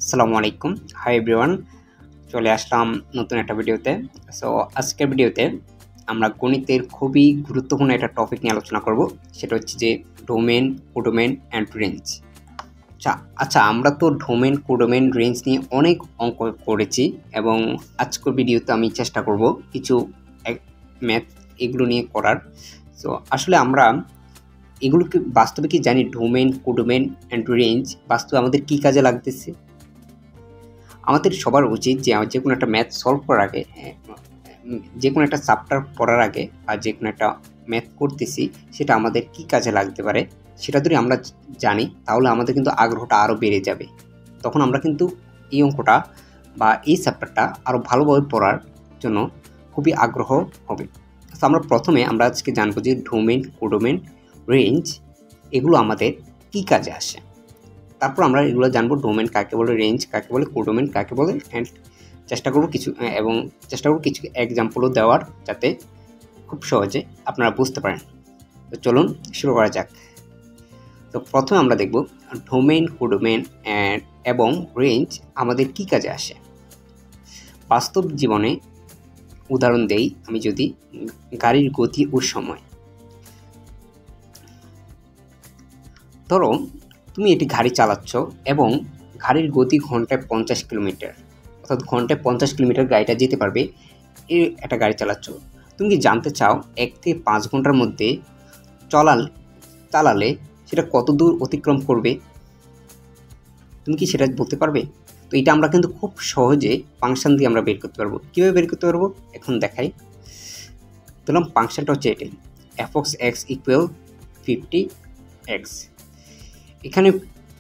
আসসালামু আলাইকুম। Hi everyone, চলে আসলাম নতুন একটা ভিডিওতে। সো আজকের ভিডিওতে আমরা গণিতের খুবই গুরুত্বপূর্ণ একটা টপিক নিয়ে আলোচনা করব। সেটা হচ্ছে যে ডোমেন, কোডোমেন অ্যান্ড রেঞ্জ। আচ্ছা, আমরা তো ডোমেন, কোডোমেন, রেঞ্জ নিয়ে অনেক অঙ্ক করেছি এবং আজকের ভিডিওতে আমি চেষ্টা করব কিছু ম্যাথ এগুলো নিয়ে করার। সো আসলে আমরা এগুলোকে বাস্তবে কি জানি? ডোমেন, কোডোমেন অ্যান্ড রেঞ্জ বাস্তবে আমাদের কী কাজে লাগতেছে? আমাদের সবার উচিত যে কোনো একটা ম্যাথ সলভ করার আগে, যে কোনো একটা চ্যাপ্টার পড়ার আগে বা যে কোনো একটা ম্যাথ করতেছি সেটা আমাদের কী কাজে লাগতে পারে সেটা যদি আমরা জানি তাহলে আমাদের কিন্তু আগ্রহটা আরও বেড়ে যাবে। তখন আমরা কিন্তু এই অঙ্কটা বা এই চ্যাপ্টারটা আরও ভালোভাবে পড়ার জন্য খুবই আগ্রহ হবে। তো আমরা আজকে জানবো যে ডোমেন, কোডোমেন, রেঞ্জ এগুলো আমাদের কী কাজে আসে। তারপর আমরা এগুলো জানবো, ডোমেন কাকে বলে, রেঞ্জ কাকে বলে, কোডোমেন কাকে বলে, অ্যান্ড চেষ্টা করব কিছু এক্সাম্পলও দেওয়ার যাতে খুব সহজে আপনারা বুঝতে পারেন। তো চলুন শুরু করা যাক। তো প্রথমে আমরা দেখব ডোমেন, কোডোমেন এবং রেঞ্জ আমাদের কী কাজে আসে। বাস্তব জীবনে উদাহরণ দেই আমি, যদি গাড়ির গতি ও সময়। ধরো তুমি এটি গাড়ি চালাচ্ছ এবং গাড়ির গতি ঘন্টায় 50 কিলোমিটার, অর্থাৎ ঘন্টায় 50 কিলোমিটার গাড়িটা যেতে পারবে। এই একটা গাড়ি চালাচ্ছ, তুমি কি জানতে চাও 1 থেকে 5 ঘন্টার মধ্যে চালালে সেটা কত দূর অতিক্রম করবে? তুমি কি সেটা বলতে পারবে? তো এটা আমরা কিন্তু খুব সহজে ফাংশন দিয়ে আমরা বের করতে পারবো। কীভাবে বের করতে পারবো এখন দেখাই। ধরলাম ফাংশনটা হচ্ছে এটাই, f of x equal 50x। এখানে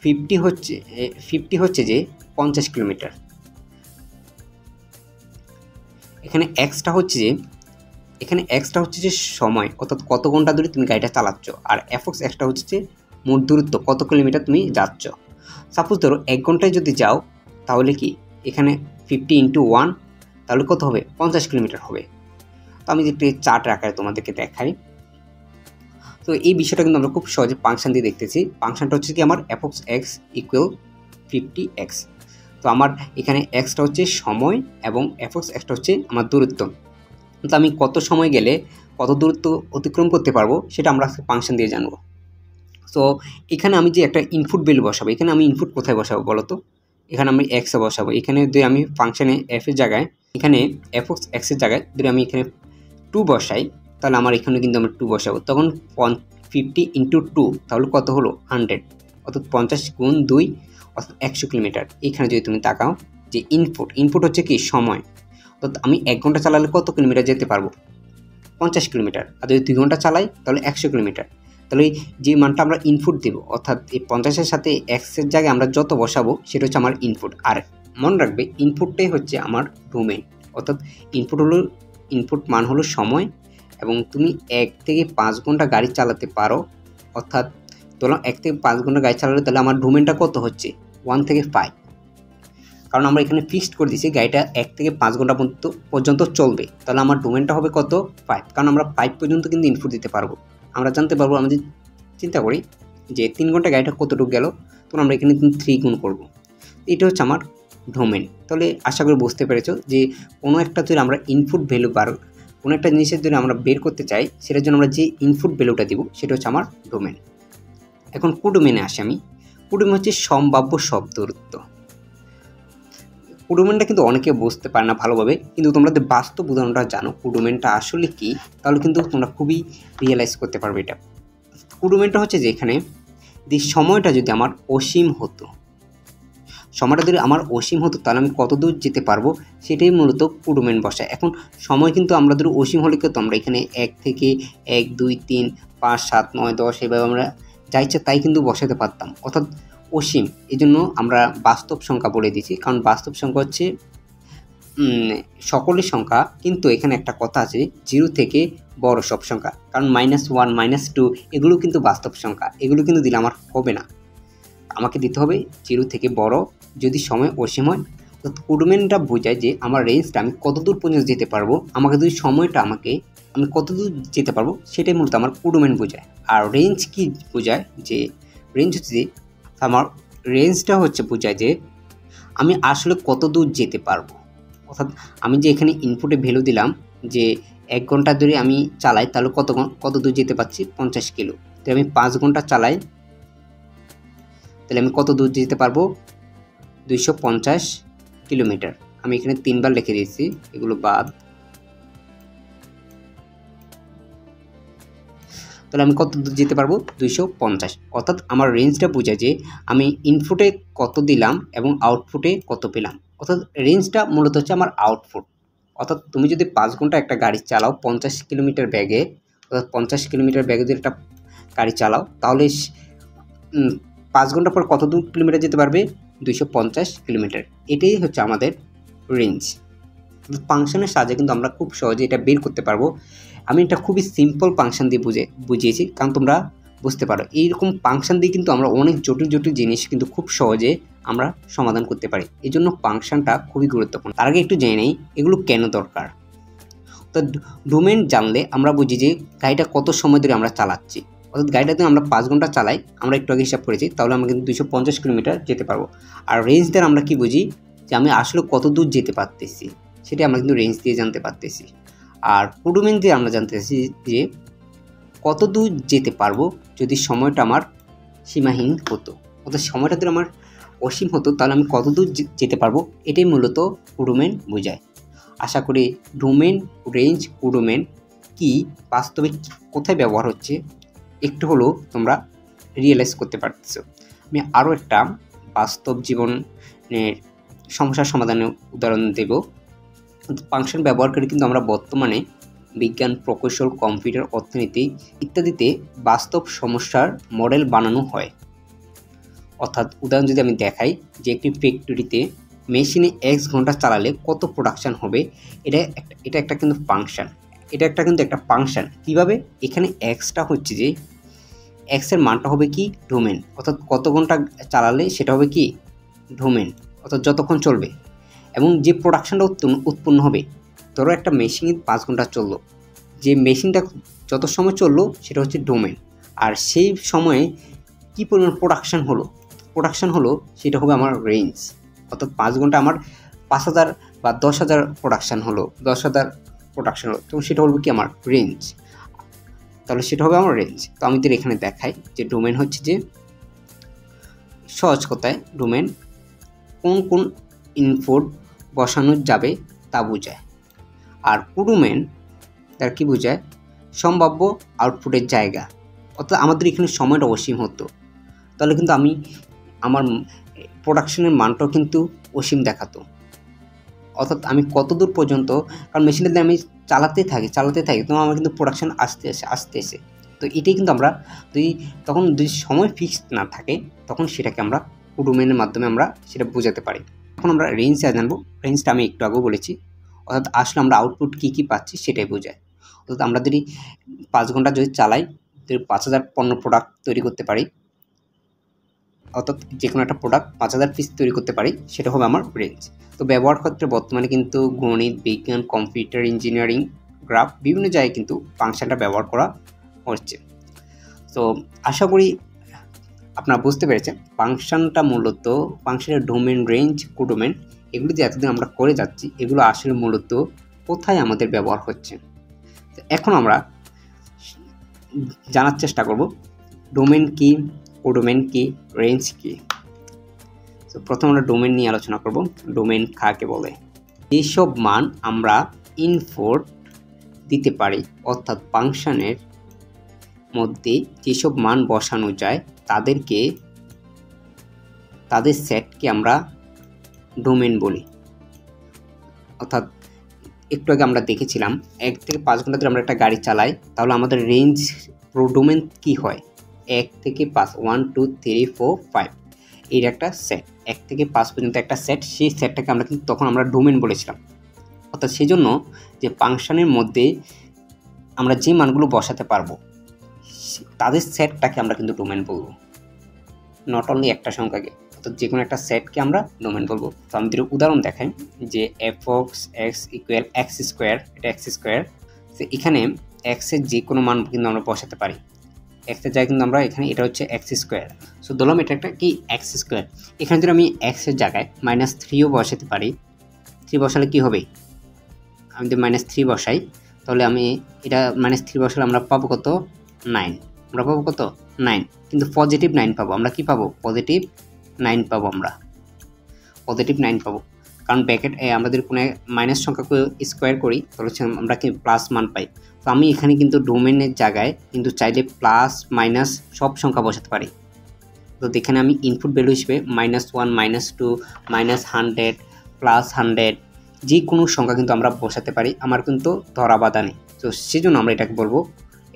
50 হচ্ছে যে 50 কিলোমিটার। এখানে এক্সটা হচ্ছে যে সময়, অর্থাৎ কত ঘন্টা ধরে তুমি গাড়িটা চালাচ্ছ, আর এক্সটা হচ্ছে যে মোট দূরত্ব, কত কিলোমিটার তুমি যাচ্ছ। সাপোজ ধরো 1 ঘন্টায় যদি যাও তাহলে কি এখানে 50 ইন্টু 1 তাহলে কত হবে? 50 কিলোমিটার হবে। তো আমি একটু চার্ট আকারে তোমাদেরকে দেখাই। তো এই বিষয়টা কিন্তু আমরা খুব সহজে ফাংশন দিয়ে দেখতেছি। ফাংশনটা হচ্ছে কি আমার f of x equal 50x। তো আমার এখানে এক্সটা হচ্ছে সময় এবং f of xটা হচ্ছে আমার দূরত্ব। তো আমি কত সময় গেলে কত দূরত্ব অতিক্রম করতে পারবো সেটা আমরা ফাংশন দিয়ে জানবো। সো এখানে আমি যে একটা ইনপুট ভ্যালু বসাবো, এখানে আমি ইনপুট কোথায় বসাবো বলো তো? এখানে আমি এক্সে বসাবো। এখানে যদি আমি ফাংশনে এফের জায়গায়, এখানে f of x এর জায়গায় যদি আমি এখানে 2 বসাই তাহলে আমার এখানে কিন্তু আমরা 2 বসাবো। তখন 50 ইন্টু 2 তাহলে কত হলো? 100, অর্থাৎ 50 গুণ 2 অর্থাৎ 100 কিলোমিটার। এখানে যদি তুমি তাকাও যে ইনপুট হচ্ছে কি সময়, অর্থাৎ আমি 1 ঘন্টা চালালে কত কিলোমিটার যেতে পারবো? 50 কিলোমিটার। আর যদি 2 ঘন্টা চালাই তাহলে 100 কিলোমিটার। তাহলে যে মানটা আমরা ইনপুট দেব, অর্থাৎ এই 50-এর সাথে এক্সের জায়গায় আমরা যত বসাবো সেটা হচ্ছে আমার ইনপুট। আর মনে রাখবে ইনপুটটাই হচ্ছে আমার ডোমেন, অর্থাৎ ইনপুট মান হলো সময়, এবং তুমি 1 থেকে 5 ঘন্টা গাড়ি চালাতে পারো, অর্থাৎ ধরলাম 1 থেকে 5 ঘন্টা গাড়ি চালালে তাহলে আমার ডোমেনটা কত হচ্ছে? 1 থেকে 5। কারণ আমরা এখানে ফিক্সড করে দিয়েছি গাড়িটা 1 থেকে 5 ঘন্টা পর্যন্ত চলবে, তাহলে আমার ডোমেনটা হবে কত? 5। কারণ আমরা 5 পর্যন্ত কিন্তু ইনপুট দিতে পারবো। আমরা জানতে পারবো, আমরা যদি চিন্তা করি যে 3 ঘন্টা গাড়িটা কতটুকু গেল, তখন আমরা এখানে 3 গুণ করবো। এটা হচ্ছে আমার ডোমেন। তাহলে আশা করি বুঝতে পেরেছো যে কোনো একটা যদি আমরা ইনপুট ভ্যালু কোনো একটা জিনিসের যদি আমরা বের করতে চাই, সেটার জন্য আমরা যে ইনপুট ভ্যালুটা দিব সেটা হচ্ছে আমার ডোমেন। এখন কোডোমেনে আসি আমি। কোডোমেন হচ্ছে সম্ভাব্য শব্দরূপ। কোডোমেনটা কিন্তু অনেকে বুঝতে পারে না ভালোভাবে, কিন্তু তোমরা যদি বাস্তব উদাহরণটা জানো কোডোমেনটা আসলে কি, তাহলে কিন্তু তোমরা খুবই রিয়েলাইজ করতে পারবে এটা। কোডোমেনটা হচ্ছে যে এখানে সময়টা যদি আমার অসীম হতো, তাহলে আমি কত দূর যেতে পারবো সেটাই মূলত কোডোমেন বসায়। এখন সময় কিন্তু আমরা ধরো অসীম হলে কিন্তু আমরা এখানে 1 থেকে 1, 2, 3, 5, 7, 9, 10 এভাবে আমরা যা ইচ্ছা তাই কিন্তু বসাতে পারতাম, অর্থাৎ অসীম। এই জন্য আমরা বাস্তব সংখ্যা বলে দিয়েছি, কারণ বাস্তব সংখ্যা হচ্ছে সকলের সংখ্যা, কিন্তু এখানে একটা কথা আছে 0 থেকে বড় সব সংখ্যা, কারণ -1, -2 এগুলো কিন্তু বাস্তব সংখ্যা, এগুলো কিন্তু দিলে আমার হবে না। আমাকে দিতে হবে 0 থেকে বড় যদি সময় অসীম হয়। তো কোডোমেনটা বোঝায় যে আমার রেঞ্জটা আমি কত দূর পর্যন্ত যেতে পারবো, আমাকে যদি সময়টা আমি কত দূর যেতে পারবো সেটাই মূলত আমার কোডোমেন বোঝায়। আর রেঞ্জ কি বোঝায়? যে রেঞ্জ হচ্ছে যে আমার রেঞ্জটা হচ্ছে বোঝায় যে আমি আসলে কত দূর যেতে পারবো, অর্থাৎ আমি যে এখানে ইনপুটে ভ্যালু দিলাম যে 1 ঘন্টা ধরে আমি চালাই তাহলে কত দূর যেতে পারছি 50 কিলো। তো আমি 5 ঘন্টা চালাই তাহলে আমি কত দূর যেতে পারবো 250 কিলোমিটার। আমি এখানে 3 বার লিখে দিয়েছি, এগুলো বাদ। তাহলে আমি কত দূর যেতে পারবো 250। অর্থাৎ আমার রেঞ্জটা বোঝায় যে আমি ইনপুটে কত দিলাম এবং আউটপুটে কত পেলাম। অর্থাৎ রেঞ্জটা মূলত হচ্ছে আমার আউটপুট। অর্থাৎ তুমি যদি 5 ঘন্টা একটা গাড়ি চালাও 50 কিলোমিটার ব্যাগে, অর্থাৎ 50 কিলোমিটার ব্যাগে যদি একটা গাড়ি চালাও তাহলে 5 ঘন্টা পর কত দূর কিলোমিটার যেতে পারবে 250 কিলোমিটার। এটাই হচ্ছে আমাদের রেঞ্জ। ফাংশনের সাহায্যে কিন্তু আমরা খুব সহজে এটা বের করতে পারবো। আমি এটা খুবই সিম্পল ফাংশন দিয়ে বুঝিয়েছি, কারণ তোমরা বুঝতে পারো এইরকম ফাংশন দিয়ে কিন্তু আমরা অনেক জটিল জটিল জিনিস কিন্তু খুব সহজে আমরা সমাধান করতে পারি। এই জন্য ফাংশনটা খুবই গুরুত্বপূর্ণ। তার আগে একটু জেনে নেই এগুলো কেন দরকার। তো ডোমেন জানলে আমরা বুঝি যে গাড়িটা কত সময় ধরে আমরা চালাচ্ছি। অর্থাৎ গাড়িটাতে আমরা 5 ঘন্টা চালাই, আমরা একটু আগে হিসাব করেছি, তাহলে আমরা কিন্তু 250 কিলোমিটার যেতে পারবো। আর রেঞ্জ দ্বারা আমরা কি বুঝি যে আমি আসলে কত দূর যেতে পারতেছি, সেটা আমরা কিন্তু রেঞ্জ দিয়ে জানতে পারতেছি। আর ডোমেন দিয়ে আমরা জানতেছি যে কত দূর যেতে পারবো যদি সময়টা আমার সীমাহীন হতো। অর্থাৎ সময়টা যদি আমার অসীম হতো তাহলে আমি কত দূর যেতে পারবো, এটাই মূলত ডোমেন বোঝায়। আশা করি ডোমেন, রেঞ্জ, ডোমেন কি বাস্তবে কোথায় ব্যবহার হচ্ছে একটু হলেও তোমরা রিয়েলাইজ করতে পারতেছো। আমি আরও একটা বাস্তব জীবনের সমস্যার সমাধানের উদাহরণ দেব। ফাংশন ব্যবহার করে কিন্তু আমরা বর্তমানে বিজ্ঞান, প্রকৌশল, কম্পিউটার, অর্থনীতি ইত্যাদিতে বাস্তব সমস্যার মডেল বানানো হয়। অর্থাৎ উদাহরণ যদি আমি দেখাই যে একটি ফ্যাক্টরিতে মেশিনে X ঘন্টা চালালে কত প্রোডাকশান হবে, এটা একটা কিন্তু ফাংশন। এটা কিন্তু একটা ফাংশন। কীভাবে? এখানে এক্সটা হচ্ছে যে এক্সের মানটা হবে কি ডোমেন, অর্থাৎ কত ঘন্টা চালালে সেটা হবে কি ডোমেন, অর্থাৎ যতক্ষণ চলবে। এবং যে প্রোডাকশানটা উৎপন্ন হবে, ধরো একটা মেশিন 5 ঘন্টা চললো, যে মেশিনটা যত সময় চললো সেটা হচ্ছে ডোমেন। আর সেই সময়ে কী পরিমাণ প্রোডাকশান হলো সেটা হবে আমার রেঞ্জ। অর্থাৎ 5 ঘন্টা আমার 5000 বা 10,000 প্রোডাকশান হলো, 10,000 প্রোডাকশান হলো, তো সেটা হলো কি আমার রেঞ্জ। তাহলে সেটা হবে আমার রেঞ্জ। তো আমি তোর এখানে দেখাই যে ডোমেন হচ্ছে যে সহজ কথায় ডোমেন কোন ইনপুট বসানো যাবে তা বোঝায়। আর ডোমেন তার কী বোঝায়? সম্ভাব্য আউটপুটের জায়গা। অর্থাৎ আমাদের এখানে সময়টা অসীম হতো তাহলে কিন্তু আমার প্রোডাকশনের মানটাও কিন্তু অসীম দেখাতো। অর্থাৎ আমি কত দূর পর্যন্ত, কারণ মেশিনটাতে আমি চালাতে থাকি তো আমার কিন্তু প্রোডাকশান আসতে আসে। তো এটাই কিন্তু আমরা যদি সময় ফিক্সড না থাকে তখন সেটাকে আমরা ডোমেনের মাধ্যমে আমরা সেটা বোঝাতে পারি। এখন আমরা রেঞ্জটা জানবো। রেঞ্জটা আমি একটু আগেও বলেছি, অর্থাৎ আসলে আমরা আউটপুট কী পাচ্ছি সেটাই বোঝায়। অর্থাৎ আমরা যদি 5 ঘন্টা যদি চালাই 5000 পণ্য প্রোডাক্ট তৈরি করতে পারি, অর্থাৎ যে কোনো একটা প্রোডাক্ট 5000 পিস তৈরি করতে পারি, সেটা হবে আমার রেঞ্জ। তো ব্যবহার ক্ষেত্রে বর্তমানে কিন্তু গণিত, বিজ্ঞান, কম্পিউটার, ইঞ্জিনিয়ারিং, গ্রাফ বিভিন্ন জায়গায় কিন্তু ফাংশনটা ব্যবহার করা হচ্ছে। তো আশা করি আপনারা বুঝতে পেরেছেন ফাংশনটা মূলত ফাংশনের ডোমেন, রেঞ্জ, কোডোমেন এগুলো যে এতদিন আমরা করে যাচ্ছি এগুলো আসলে মূলত কোথায় আমাদের ব্যবহার হচ্ছে। তো এখন আমরা জানার চেষ্টা করব ডোমেন কি, কোডোমেন কি, রেঞ্জ কি। তো প্রথম আমরা ডোমেন নিয়ে আলোচনা করব। ডোমেন কাকে বলে? যেসব মান আমরা ইনপুট দিতে পারি, অর্থাৎ ফাংশনের মধ্যে যেসব মান বসানো যায় তাদের সেটকে আমরা ডোমেন বলি। অর্থাৎ একটু আগে আমরা দেখেছিলাম 1 থেকে 5 ঘন্টা ধরে আমরা একটা গাড়ি চালাই, তাহলে আমাদের রেঞ্জ ডোমেন কি হয়? 1 থেকে 5, 1 2 3 4 5 এর একটা সেট, 1 থেকে 5 পর্যন্ত একটা সেট, সেই সেটটাকে আমরা কিন্তু তখন আমরা ডোমেন বলেছিলাম। অর্থাৎ সেই জন্য যে ফাংশনের মধ্যে আমরা যে মানগুলো বসাতে পারবো তাদের সেটটাকে আমরা কিন্তু ডোমেন বলবো, নট অনলি একটা সংখ্যাকে। অর্থাৎ যে কোনো একটা সেটকে আমরা ডোমেন বলবো। তো আমি যদি উদাহরণ দেখাই যে f(x) = x², এটা x²। তো এখানে x এর যে কোনো মান কিন্তু আমরা বসাতে পারি। এক্সের জায়গায় কিন্তু আমরা এখানে এটা হচ্ছে এক্স স্কোয়ার। সো ধরলাম এটা একটা কি এক্স স্কোয়ার। এখানে যদি আমি এক্সের জায়গায় -3ও বসাতে পারি, 3 বসালে কি হবে, আমি যদি -3 বসাই তাহলে আমি এটা -3 বসালে আমরা পাবো কত, 9। আমরা পাবো কত, 9। কিন্তু পজিটিভ 9 পাবো। আমরা কি পাবো, পজিটিভ 9 পাবো। আমরা পজিটিভ 9 পাবো, কারণ ব্র্যাকেট আমাদের কোনো মাইনাস সংখ্যাকে স্কোয়ার করি তাহলে আমরা কি প্লাস মান পাই। তো আমি এখানে কিন্তু ডোমেনের জায়গায় কিন্তু চাইলে প্লাস মাইনাস সব সংখ্যা বসাতে পারি। তো এখানে আমি ইনপুট ভ্যালু হিসেবে -1 -2 -100 +100 যে কোনো সংখ্যা কিন্তু আমরা বসাতে পারি, আমার কিন্তু ধরা বাধা নেই। তো সেজন্য আমরা এটাকে বলবো,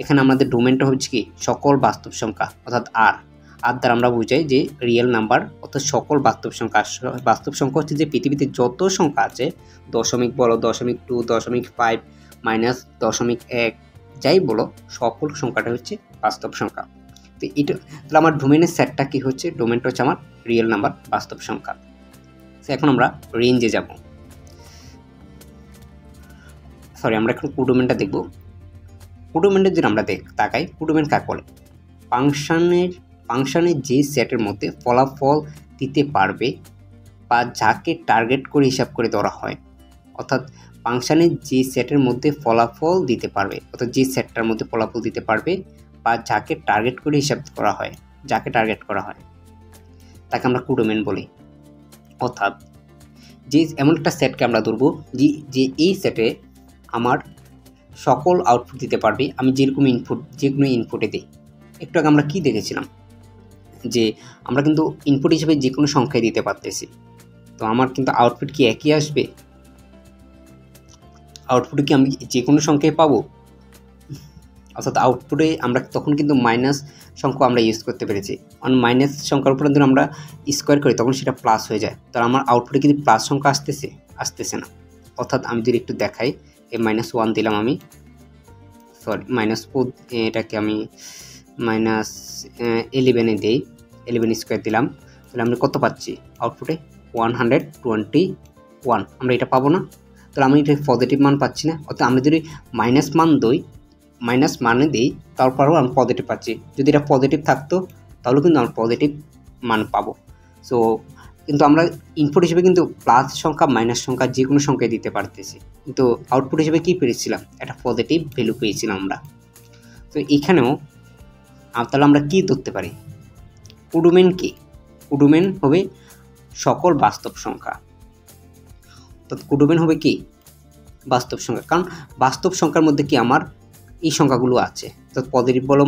এখানে আমাদের ডোমেনটা হচ্ছে কি সকল বাস্তব সংখ্যা, অর্থাৎ আর দ্বারা আমরা বুঝাই যে রিয়েল নাম্বার, অর্থাৎ সকল বাস্তব সংখ্যা। বাস্তব সংখ্যা হচ্ছে যে পৃথিবীতে যত সংখ্যা আছে, দশমিক বলো, 0.2, 0.5 -0.1 যাই বলো, সকল সংখ্যাটা হচ্ছে বাস্তব সংখ্যা। তো এটা তাহলে আমার ডোমেনের সেটটা কি হচ্ছে, ডোমেনটা হচ্ছে আমার রিয়েল নাম্বার, বাস্তব সংখ্যা। তো এখন আমরা রেঞ্জে যাব। সরি, আমরা এখন কোডোমেনটা দেখব। কোডোমেনটা যদি আমরা তাকাই, কোডোমেন কাকে বলে, ফাংশনের যে সেটের মধ্যে ফলাফল দিতে পারবে বা যাকে টার্গেট করে হিসাব করে ধরা হয়, অর্থাৎ ফাংশনের যে সেটের মধ্যে ফলাফল দিতে পারবে, অর্থাৎ যে সেটটার মধ্যে ফলাফল দিতে পারবে বা যাকে টার্গেট করে হিসাব করা হয়, যাকে টার্গেট করা হয় তাকে আমরা কোডোমেন বলি। অর্থাৎ যে এমন একটা সেটকে আমরা ধরবো যে এই সেটে আমার সকল আউটপুট দিতে পারবে, আমি যেরকম যে কোনো ইনপুটে দিই। একটু আগে আমরা কি দেখেছিলাম, যে আমরা কিন্তু ইনপুট হিসেবে যে কোনো সংখ্যায় দিতে পারতেছি। তো আমার কিন্তু আউটপুট কি একই আসবে, আউটপুটে কি আমি যে কোনো সংখ্যায় পাবো, অর্থাৎ আউটপুটে আমরা তখন কিন্তু মাইনাস সংখ্যা আমরা ইউজ করতে পেরেছি। কারণ মাইনাস সংখ্যার উপর যদি আমরা স্কোয়ার করি তখন সেটা প্লাস হয়ে যায়। তাহলে আমার আউটপুটে কিন্তু প্লাস সংখ্যা আসতেছে না। অর্থাৎ আমি যদি একটু দেখাই, এই -1 দিলাম আমি, সরি -4, এটাকে আমি -11 দিই, 11 স্কোয়ার দিলাম, তাহলে আমরা কত পাচ্ছি আউটপুটে, 121। আমরা এটা পাবো না, তাহলে আমি এটা পজিটিভ মান পাচ্ছি না। অর্থাৎ আমরা যদি মাইনাস মানে দিই তারপরেও আমি পজিটিভ পাচ্ছি। যদি এটা পজিটিভ থাকতো তাহলে কিন্তু আমরা পজিটিভ মান পাবো। সো কিন্তু আমরা ইনপুট হিসেবে কিন্তু প্লাস সংখ্যা মাইনাস সংখ্যা যে কোনো সংখ্যায় দিতে পারতেছি, কিন্তু আউটপুট হিসেবে কী পেয়েছিলাম, একটা পজিটিভ ভ্যালু পেয়েছিলাম আমরা। তো এখানেও তাহলে আমরা কী ধরতে পারি, কোডোমেন কি, কোডোমেন হবে সকল বাস্তব সংখ্যা। অর্থাৎ কোডোমেন হবে কি বাস্তব সংখ্যা, কারণ বাস্তব সংখ্যার মধ্যে কি আমার এই সংখ্যাগুলো আছে। তো পজিটিভ বলো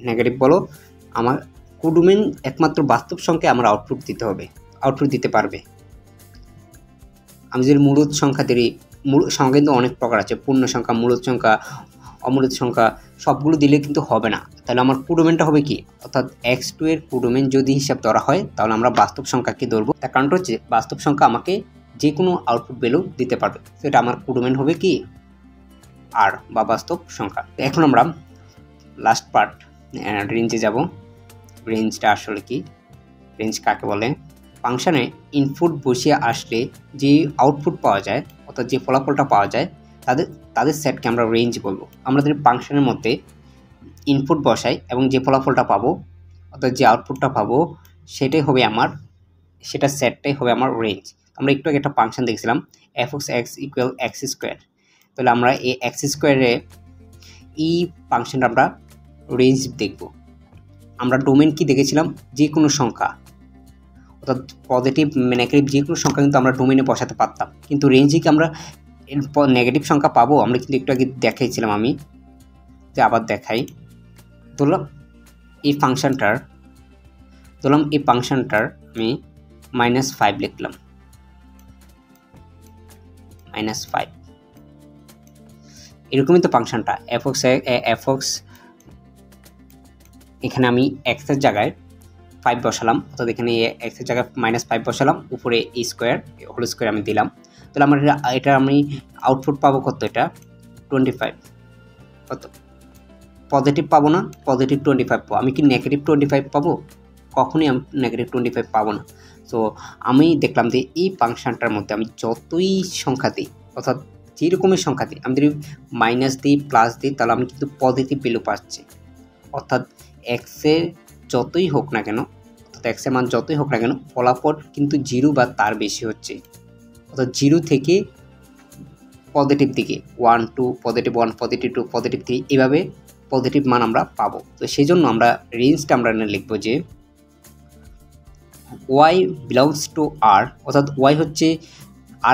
নেগেটিভ বলো, আমার কোডোমেন একমাত্র বাস্তব সংখ্যায় আমার আউটপুট দিতে পারবে। আমি যদি মূলত সংখ্যা দিই, সংখ্যা কিন্তু অনেক প্রকার আছে, পূর্ণ সংখ্যা, মূলত সংখ্যা, অমূলত সংখ্যা, সবগুলো দিলে কিন্তু হবে না। তাহলে আমার কোডোমেনটা হবে কি, অর্থাৎ x2 এর কোডোমেন যদি হিসাব ধরা হয় তাহলে আমরা বাস্তব সংখ্যাকে ধরবো। তার কারণটা হচ্ছে বাস্তব সংখ্যা আমাকে যে কোনো আউটপুট ভ্যালু দিতে পারবে, সেটা আমার কোডোমেন হবে কি আর বা বাস্তব সংখ্যা। এখন আমরা লাস্ট পার্ট রেঞ্জে যাব। রেঞ্জটা আসলে কি, রেঞ্জ কাকে বলে, ফাংশনে ইনপুট বসিয়ে আসলে যে আউটপুট পাওয়া যায়, অর্থাৎ যে ফলাফলটা পাওয়া যায় তাদের সেটকে আমরা রেঞ্জ বলবো। আমরা যদি ফাংশনের মধ্যে ইনপুট বসাই এবং যে ফলাফলটা পাবো, অর্থাৎ যে আউটপুটটা পাবো, সেটা সেটটাই হবে আমার রেঞ্জ। আমরা একটু আগে একটা ফাংশন দেখছিলাম f(x) = x²। তাহলে আমরা এই x² এই ফাংশনটা আমরা রেঞ্জ দেখব। আমরা ডোমেন কি দেখেছিলাম, যে কোনো সংখ্যা, অর্থাৎ পজিটিভ নেগেটিভ যে কোনো সংখ্যা কিন্তু আমরা ডোমেনে বসাতে পারতাম, কিন্তু রেঞ্জে কি আমরা নেগেটিভ সংখ্যা পাবো, আমরা কিন্তু একটু আগে দেখাইছিলাম। আমি যে আবার দেখাই, ধরলাম এই ফাংশনটার আমি -5 লিখলাম, -5, এরকমই তো ফাংশনটা f(x) এখানে আমি x এর জায়গায় 5 বসালাম, অর্থাৎ এখানে x এর জায়গায় -5 বসালাম, উপরে হোল স্কোয়ার আমি দিলাম। তাহলে আমার এটা আমি আউটপুট পাবো কত, এটা 25। কত পজিটিভ পাবো না, পজিটিভ 25 পাবো। আমি কি নেগেটিভ 25 পাবো, কখনোই আমি নেগেটিভ 25 পাবো না। সো আমি দেখলাম যে এই ফাংশনটার মধ্যে আমি যতই সংখ্যা দিই, অর্থাৎ যেরকমের সংখ্যা দিই, আমি যদি মাইনাস দিই প্লাস দিই, তাহলে আমি কিন্তু পজিটিভ ভ্যালু পাচ্ছি। অর্থাৎ এক্সের যতই হোক না কেন, অর্থাৎ এক্সের মান যতই হোক না কেন, ফলাফল কিন্তু 0 বা তার বেশি হচ্ছে। অর্থাৎ 0 থেকে পজিটিভ দিকে 1 2 পজিটিভ 1 পজিটিভ 2 পজিটিভ 3 এভাবে পজিটিভ মান আমরা পাবো। তো সেই জন্য আমরা রেঞ্জটা আমরা লিখব যে y বিলংস টু r, অর্থাৎ y হচ্ছে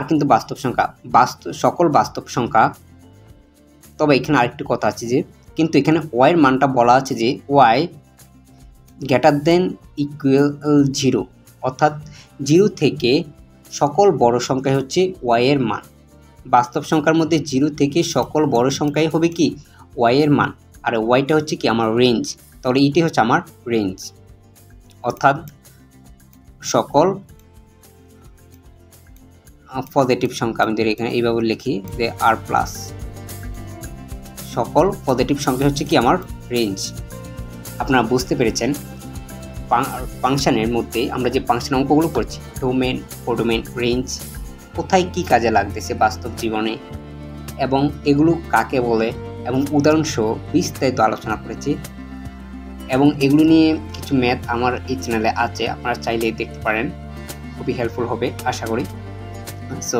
r কিন্তু বাস্তব সংখ্যা, সকল বাস্তব সংখ্যা। তবে এখানে আরেকটি কথা আছে যে কিন্তু এখানে y এর মানটা বলা আছে যে y গ্রেটার দেন ইকুয়াল 0, অর্থাৎ 0 থেকে সকল বড় সংখ্যাই হচ্ছে y এর মান। বাস্তব সংখ্যার মধ্যে 0 থেকে সকল বড় সংখ্যাই হবে কি y এর মান, আর yটা হচ্ছে কি আমার রেঞ্জ। তাহলে এটি হচ্ছে আমার রেঞ্জ, অর্থাৎ সকল পজিটিভ সংখ্যা, আমি এখানে এইভাবে লিখি যে r প্লাস সকল পজিটিভ সংখ্যা হচ্ছে কি আমার রেঞ্জ। আপনারা বুঝতে পেরেছেন ফাংশনের মধ্যে আমরা যে ফাংশন অঙ্কগুলো করছি, ডোমেন, কোডোমেন, রেঞ্জ কোথায় কি কাজে লাগতেছে বাস্তব জীবনে এবং এগুলো কাকে বলে এবং উদাহরণসহ বিস্তারিত আলোচনা করেছি। এবং এগুলো নিয়ে কিছু ম্যাথ আমার এই চ্যানেলে আছে, আপনারা চাইলে দেখতে পারেন, খুবই হেল্পফুল হবে আশা করি। সো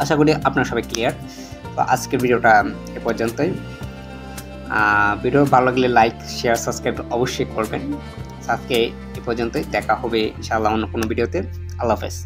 আশা করি আপনারা সবাই ক্লিয়ার। তো আজকের ভিডিওটা এ পর্যন্তই। ভিডিও ভালো লাগলে লাইক, শেয়ার, সাবস্ক্রাইব অবশ্যই করবেন। আজকে এ পর্যন্তই, দেখা হবে ইনশাআল্লাহ অন্য কোনো ভিডিওতে। আল্লাহ হাফেজ।